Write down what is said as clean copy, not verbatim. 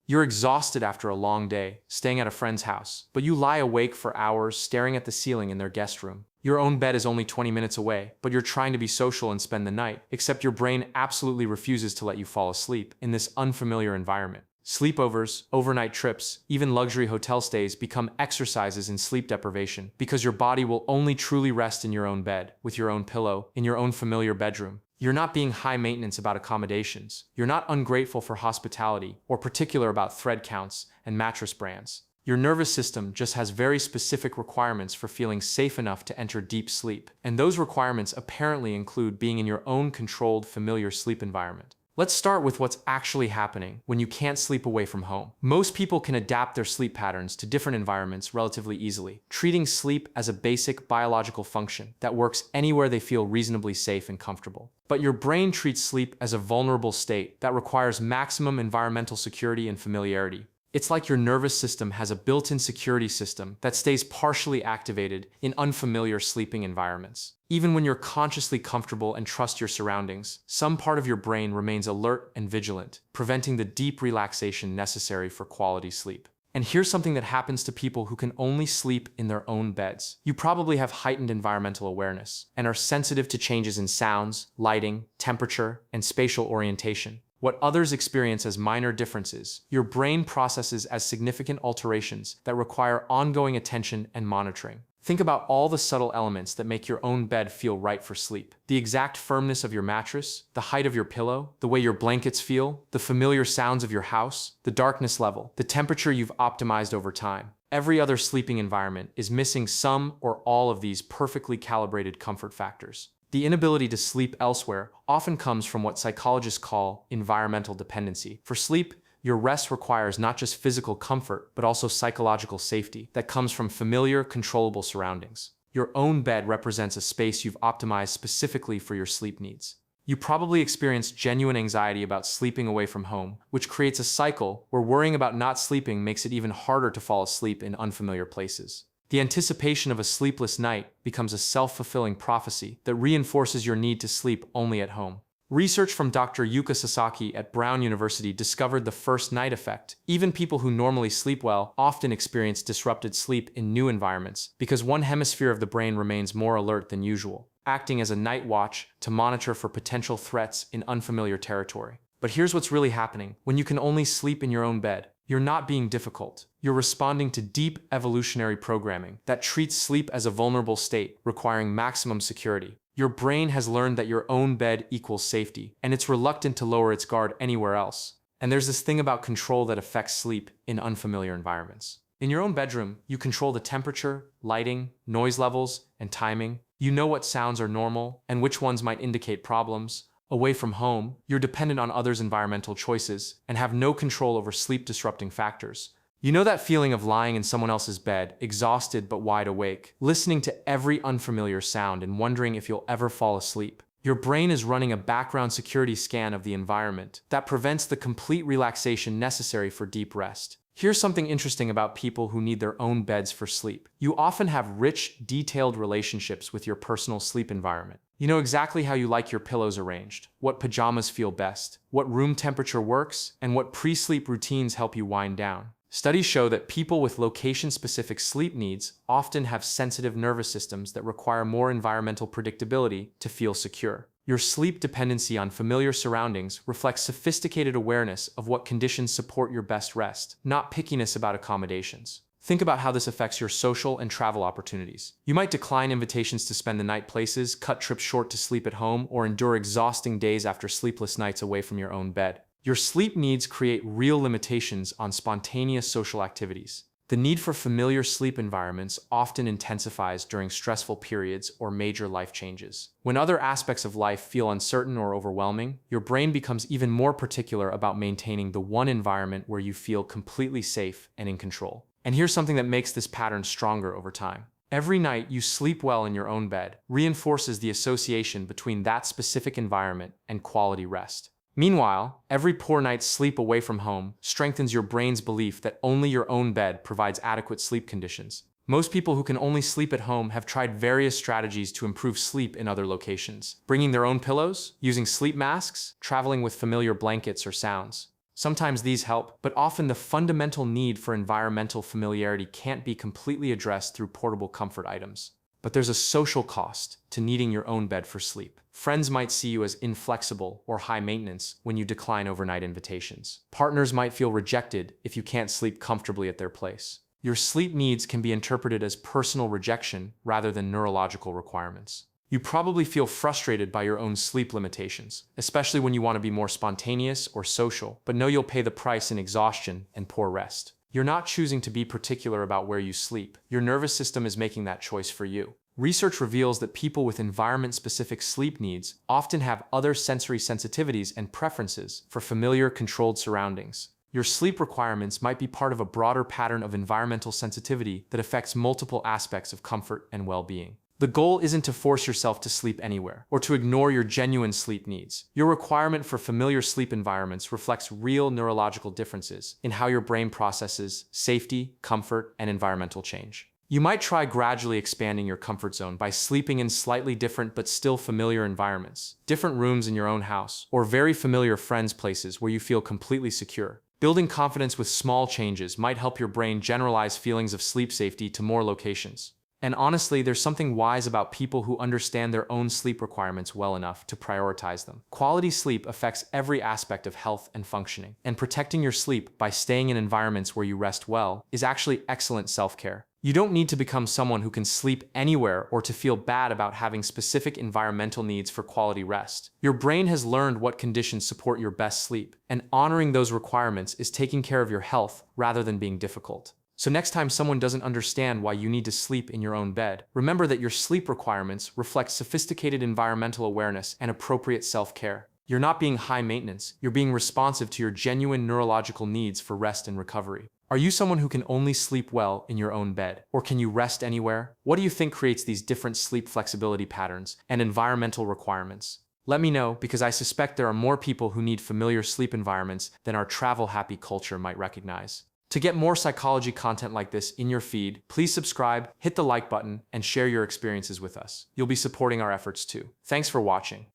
You're exhausted after a long day, staying at a friend's house, but you lie awake for hours staring at the ceiling in their guest room. Your own bed is only 20 minutes away, but you're trying to be social and spend the night, except your brain absolutely refuses to let you fall asleep in this unfamiliar environment. Sleepovers, overnight trips, even luxury hotel stays become exercises in sleep deprivation because your body will only truly rest in your own bed, with your own pillow, in your own familiar bedroom. You're not being high maintenance about accommodations. You're not ungrateful for hospitality or particular about thread counts and mattress brands. Your nervous system just has very specific requirements for feeling safe enough to enter deep sleep, and those requirements apparently include being in your own controlled, familiar sleep environment. Let's start with what's actually happening when you can't sleep away from home. Most people can adapt their sleep patterns to different environments relatively easily, treating sleep as a basic biological function that works anywhere they feel reasonably safe and comfortable. But your brain treats sleep as a vulnerable state that requires maximum environmental security and familiarity. It's like your nervous system has a built-in security system that stays partially activated in unfamiliar sleeping environments. Even when you're consciously comfortable and trust your surroundings, some part of your brain remains alert and vigilant, preventing the deep relaxation necessary for quality sleep. And here's something that happens to people who can only sleep in their own beds. You probably have heightened environmental awareness and are sensitive to changes in sounds, lighting, temperature, and spatial orientation. What others experience as minor differences, your brain processes as significant alterations that require ongoing attention and monitoring. Think about all the subtle elements that make your own bed feel right for sleep. The exact firmness of your mattress, the height of your pillow, the way your blankets feel, the familiar sounds of your house, the darkness level, the temperature you've optimized over time. Every other sleeping environment is missing some or all of these perfectly calibrated comfort factors. The inability to sleep elsewhere often comes from what psychologists call environmental dependency. For sleep, your rest requires not just physical comfort, but also psychological safety that comes from familiar, controllable surroundings. Your own bed represents a space you've optimized specifically for your sleep needs. You probably experience genuine anxiety about sleeping away from home, which creates a cycle where worrying about not sleeping makes it even harder to fall asleep in unfamiliar places. The anticipation of a sleepless night becomes a self-fulfilling prophecy that reinforces your need to sleep only at home. Research from Dr. Yuka Sasaki at Brown University discovered the first night effect. Even people who normally sleep well often experience disrupted sleep in new environments because one hemisphere of the brain remains more alert than usual, acting as a night watch to monitor for potential threats in unfamiliar territory. But here's what's really happening. When you can only sleep in your own bed, you're not being difficult. You're responding to deep evolutionary programming that treats sleep as a vulnerable state, requiring maximum security. Your brain has learned that your own bed equals safety, and it's reluctant to lower its guard anywhere else. And there's this thing about control that affects sleep in unfamiliar environments. In your own bedroom, you control the temperature, lighting, noise levels, and timing. You know what sounds are normal and which ones might indicate problems. Away from home, you're dependent on others' environmental choices and have no control over sleep-disrupting factors. You know that feeling of lying in someone else's bed, exhausted but wide awake, listening to every unfamiliar sound and wondering if you'll ever fall asleep. Your brain is running a background security scan of the environment that prevents the complete relaxation necessary for deep rest. Here's something interesting about people who need their own beds for sleep. You often have rich, detailed relationships with your personal sleep environment. You know exactly how you like your pillows arranged, what pajamas feel best, what room temperature works, and what pre-sleep routines help you wind down. Studies show that people with location-specific sleep needs often have sensitive nervous systems that require more environmental predictability to feel secure. Your sleep dependency on familiar surroundings reflects sophisticated awareness of what conditions support your best rest, not pickiness about accommodations. Think about how this affects your social and travel opportunities. You might decline invitations to spend the night places, cut trips short to sleep at home, or endure exhausting days after sleepless nights away from your own bed. Your sleep needs create real limitations on spontaneous social activities. The need for familiar sleep environments often intensifies during stressful periods or major life changes. When other aspects of life feel uncertain or overwhelming, your brain becomes even more particular about maintaining the one environment where you feel completely safe and in control. And here's something that makes this pattern stronger over time. Every night you sleep well in your own bed reinforces the association between that specific environment and quality rest. Meanwhile, every poor night's sleep away from home strengthens your brain's belief that only your own bed provides adequate sleep conditions. Most people who can only sleep at home have tried various strategies to improve sleep in other locations. Bringing their own pillows, using sleep masks, traveling with familiar blankets or sounds. Sometimes these help, but often the fundamental need for environmental familiarity can't be completely addressed through portable comfort items. But there's a social cost to needing your own bed for sleep. Friends might see you as inflexible or high maintenance when you decline overnight invitations. Partners might feel rejected if you can't sleep comfortably at their place. Your sleep needs can be interpreted as personal rejection rather than neurological requirements. You probably feel frustrated by your own sleep limitations, especially when you want to be more spontaneous or social, but know you'll pay the price in exhaustion and poor rest. You're not choosing to be particular about where you sleep. Your nervous system is making that choice for you. Research reveals that people with environment-specific sleep needs often have other sensory sensitivities and preferences for familiar, controlled surroundings. Your sleep requirements might be part of a broader pattern of environmental sensitivity that affects multiple aspects of comfort and well-being. The goal isn't to force yourself to sleep anywhere or to ignore your genuine sleep needs. Your requirement for familiar sleep environments reflects real neurological differences in how your brain processes safety, comfort, and environmental change. You might try gradually expanding your comfort zone by sleeping in slightly different but still familiar environments, different rooms in your own house, or very familiar friends' places where you feel completely secure. Building confidence with small changes might help your brain generalize feelings of sleep safety to more locations. And honestly, there's something wise about people who understand their own sleep requirements well enough to prioritize them. Quality sleep affects every aspect of health and functioning, and protecting your sleep by staying in environments where you rest well is actually excellent self-care. You don't need to become someone who can sleep anywhere or to feel bad about having specific environmental needs for quality rest. Your brain has learned what conditions support your best sleep, and honoring those requirements is taking care of your health rather than being difficult. So next time someone doesn't understand why you need to sleep in your own bed, remember that your sleep requirements reflect sophisticated environmental awareness and appropriate self-care. You're not being high maintenance, you're being responsive to your genuine neurological needs for rest and recovery. Are you someone who can only sleep well in your own bed? Or can you rest anywhere? What do you think creates these different sleep flexibility patterns and environmental requirements? Let me know, because I suspect there are more people who need familiar sleep environments than our travel-happy culture might recognize. To get more psychology content like this in your feed, please subscribe, hit the like button, and share your experiences with us. You'll be supporting our efforts too. Thanks for watching.